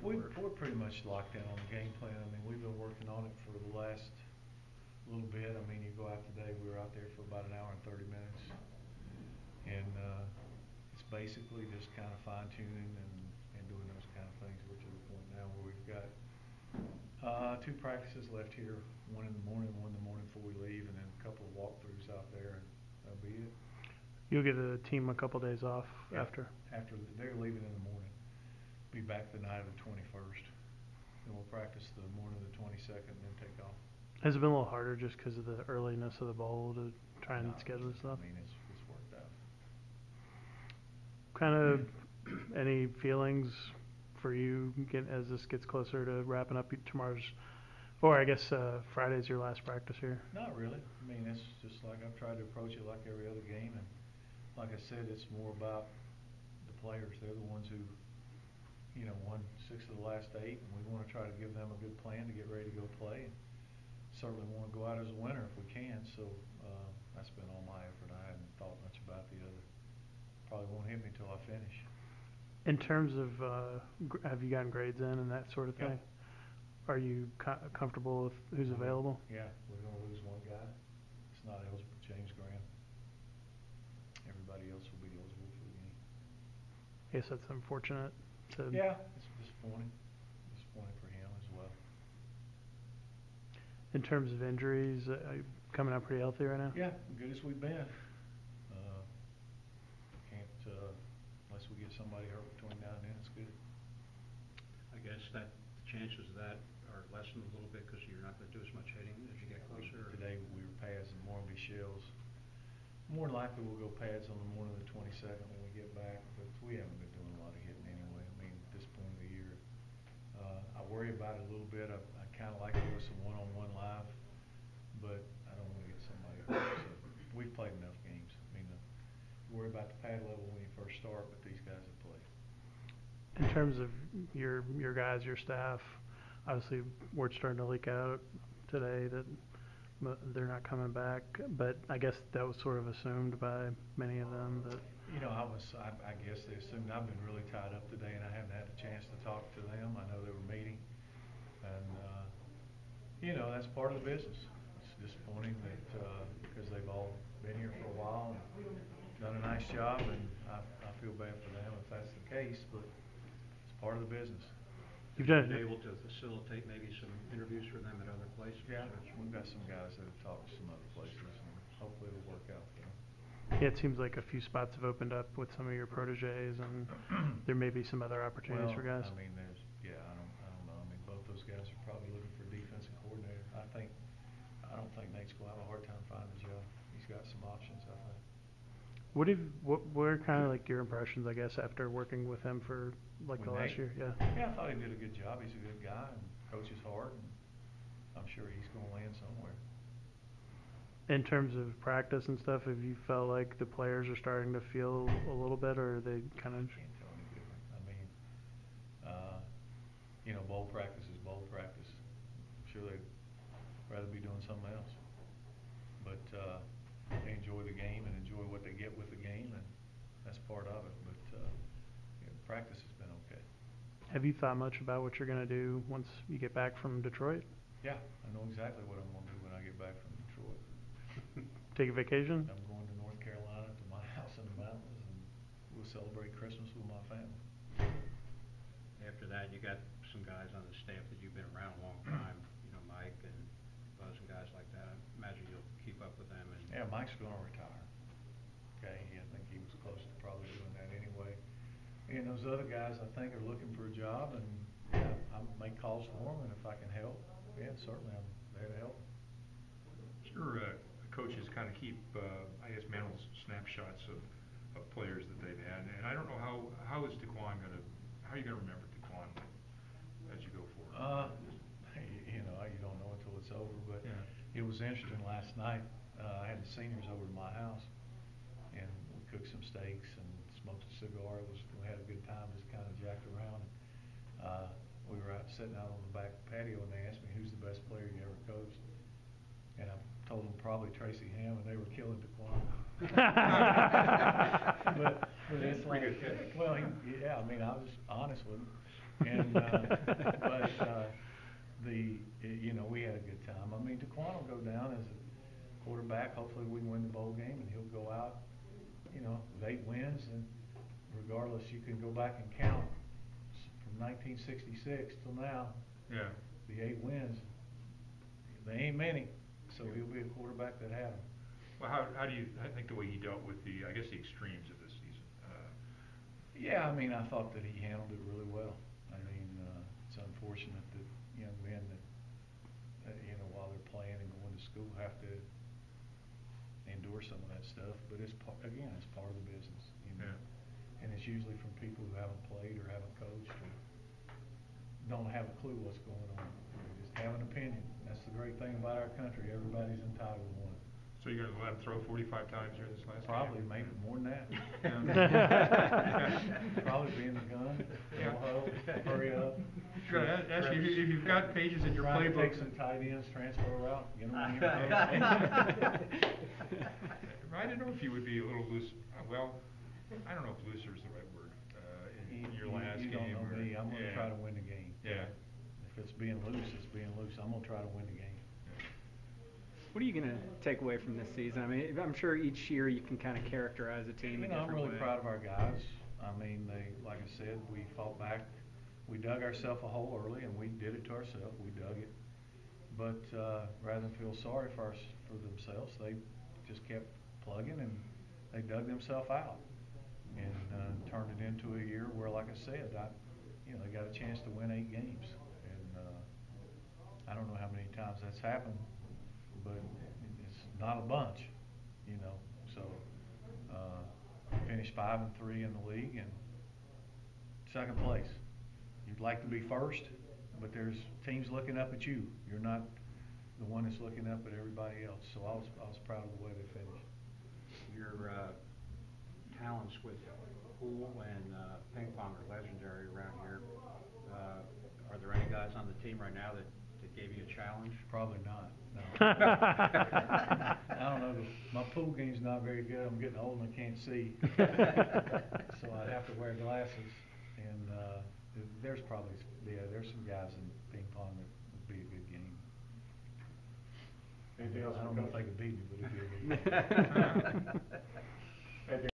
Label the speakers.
Speaker 1: We're pretty much locked in on the game plan. I mean, we've been working on it for the last little bit. I mean, you go out today, we were out there for about an hour and 30 minutes. And it's basically just kind of fine tuning and doing those kind of things. We're to the point now where we've got 2 practices left here, one in the morning before we leave, and then a couple of walkthroughs out there, and that'll be it.
Speaker 2: You'll give the team a couple days off after?
Speaker 1: After they're leaving in the morning. Be back the night of the 21st. Then we'll practice the morning of the 22nd and then take off.
Speaker 2: Has it been a little harder just because of the earliness of the bowl to try and schedule stuff?
Speaker 1: I mean, it's worked out.
Speaker 2: Kind of any feelings for you as this gets closer to wrapping up tomorrow's, or I guess Friday's your last practice here?
Speaker 1: Not really. I mean, it's just like I've tried to approach it like every other game, and like I said, it's more about the players. They're the ones who, won 6 of the last 8, and we want to try to give them a good plan to get ready to go play. And certainly want to go out as a winner if we can. So that's been all my effort. I hadn't thought much about the other. Probably won't hit me until I finish.
Speaker 2: In terms of, have you gotten grades in and that sort of thing?
Speaker 1: Yeah.
Speaker 2: Are you comfortable with who's available?
Speaker 1: Yeah, we're going to lose one guy. It's not eligible, James Graham. Everybody else will be eligible for the game.
Speaker 2: I guess that's unfortunate.
Speaker 1: Yeah, it's disappointing. Disappointing for him as well.
Speaker 2: In terms of injuries, are you coming out pretty healthy right now?
Speaker 1: Yeah, good as we've been. Can't, unless we get somebody hurt between now and then, it's good.
Speaker 3: I guess that the chances of that are lessened a little bit because you're not going to do as much hitting as you get closer.
Speaker 1: Today we were pads and more will be shells. More than likely we'll go pads on the morning of the 22nd when we get back, but we haven't been doing a lot of hitting anyway. I mean, at this point of the year, I worry about it a little bit. I kind of like to do some one-on-one live, but I don't want to get somebody hurt. So we've played enough games. I mean, worry about the pad level when you first start, but these guys have played.
Speaker 2: In terms of your guys, your staff, obviously word's starting to leak out today that they're not coming back, but I guess that was sort of assumed by many of them. That
Speaker 1: I guess they assumed. I've been really tied up today, and I haven't had a chance to talk to them. I know they were meeting, and that's part of the business. It's disappointing that because they've all been here for a while and done a nice job, and I feel bad for them if that's the case, but it's part of the business.
Speaker 2: You've done
Speaker 3: been able to facilitate maybe some interviews for them at other places?
Speaker 1: Yeah, we've got some guys that have talked to some other places, and hopefully it'll work out for them.
Speaker 2: Yeah, it seems like a few spots have opened up with some of your proteges, and there may be some other opportunities for guys.
Speaker 1: I mean, I don't know. I mean, both those guys are probably looking for a defensive coordinator. I don't think Nate's going to have a hard time finding a job. He's got some options, I think.
Speaker 2: What are kind of like your impressions, I guess, after working with him for like the last year? Yeah.
Speaker 1: Yeah, I thought he did a good job. He's a good guy and coaches hard, and I'm sure he's going to land somewhere.
Speaker 2: In terms of practice and stuff, have you felt like the players are starting to feel a little bit, or are they kind of?
Speaker 1: I can't tell any different. I mean, bowl practice is bowl practice. I'm sure they'd rather be doing something else, but they enjoy the game and enjoy what they get with the game, and that's part of it. But practice has been okay.
Speaker 2: Have you thought much about what you're going to do once you get back from Detroit?
Speaker 1: Yeah, I know exactly what I'm going to do when I get back from Detroit.
Speaker 2: Take a vacation?
Speaker 1: I'm going to North Carolina to my house in the mountains, and we'll celebrate Christmas with my family.
Speaker 3: After that, you got some guys on the staff that you've been around a long time, Mike and Buzz and guys like that. I imagine you'll keep up with them.
Speaker 1: Yeah, Mike's going to retire. Okay, I think he was close to probably doing that anyway. And those other guys, I think, are looking for a job, and I'll make calls for them, and if I can help, certainly I'm there to help.
Speaker 4: Sure, coaches kind of keep, I guess, mental snapshots of players that they've had, and I don't know how is DeQuan going to, how are you going to remember DeQuan as you go forward?
Speaker 1: You don't know until it's over, but
Speaker 4: yeah.
Speaker 1: It was interesting last night. I had the seniors over to my house, and we cooked some steaks and smoked a cigar. We had a good time, just kind of jacked around. We were sitting out on the back patio, and they asked me, who's the best player you ever coached? And I told them probably Tracy Ham, and they were killing DeQuan. but it's like, well, I was honest with him. And, you know, we had a good time. I mean, Daquan will go down as a quarterback. Hopefully we can win the bowl game, and he'll go out, you know, with 8 wins. And regardless, you can go back and count from 1966 till now.
Speaker 4: Yeah.
Speaker 1: The 8 wins, they ain't many. So he'll be a quarterback that had them.
Speaker 4: Well, how do you, I think the way he dealt with the, I guess, the extremes of this season.
Speaker 1: Yeah, I mean, I thought that he handled it really well. I mean, it's unfortunate that young men that, you know, while they're playing and going to school have to endure some of that stuff. But it's, again, it's part of the business, you know.
Speaker 4: Yeah.
Speaker 1: And it's usually from people who haven't played or haven't coached or don't have a clue what's going on. They just have an opinion. That's the great thing about our country. Everybody's entitled to one.
Speaker 4: So you're going to let him throw 45 times here this last
Speaker 1: Probably,
Speaker 4: game?
Speaker 1: maybe more than that.
Speaker 4: Yeah.
Speaker 1: Probably being the gun.
Speaker 4: Yeah.
Speaker 1: Hurry up.
Speaker 4: You're going to ask you if you've got pages in your
Speaker 1: Trying to
Speaker 4: playbook.
Speaker 1: take some tight ends, transfer route, get them on
Speaker 4: I didn't know if you would be a little loose. Well, I don't know if looser is the right word in your last
Speaker 1: You
Speaker 4: game.
Speaker 1: don't know me. I'm going to
Speaker 4: yeah.
Speaker 1: try to win the game.
Speaker 4: Yeah.
Speaker 1: If it's being loose, it's being loose. I'm going to try to win the game.
Speaker 5: What are you going to take away from this season? I mean, I'm sure each year you can kind of characterize a team
Speaker 1: You
Speaker 5: a
Speaker 1: know, I'm
Speaker 5: different
Speaker 1: really
Speaker 5: way.
Speaker 1: proud of our guys. I mean, like I said, we fought back. We dug ourselves a hole early, and we did it to ourselves. We dug it. But rather than feel sorry for themselves, they just kept plugging, and they dug themselves out and turned it into a year where, like I said, you know, they got a chance to win 8 games. And I don't know how many times that's happened, but it's not a bunch, you know. So finished 5-3 in the league and second place. You'd like to be first, but there's teams looking up at you. You're not the one that's looking up at everybody else. So I was proud of the way they finished.
Speaker 3: Your talents with pool and ping pong are legendary around here. Are there any guys on the team right now that gave you a challenge?
Speaker 1: Probably not. No. I don't know. My pool game's not very good. I'm getting old and I can't see, so I'd have to wear glasses. And there's some guys in ping pong that would be a good game.
Speaker 6: Anything else?
Speaker 1: I don't know if they could beat me, but it'd be a good game.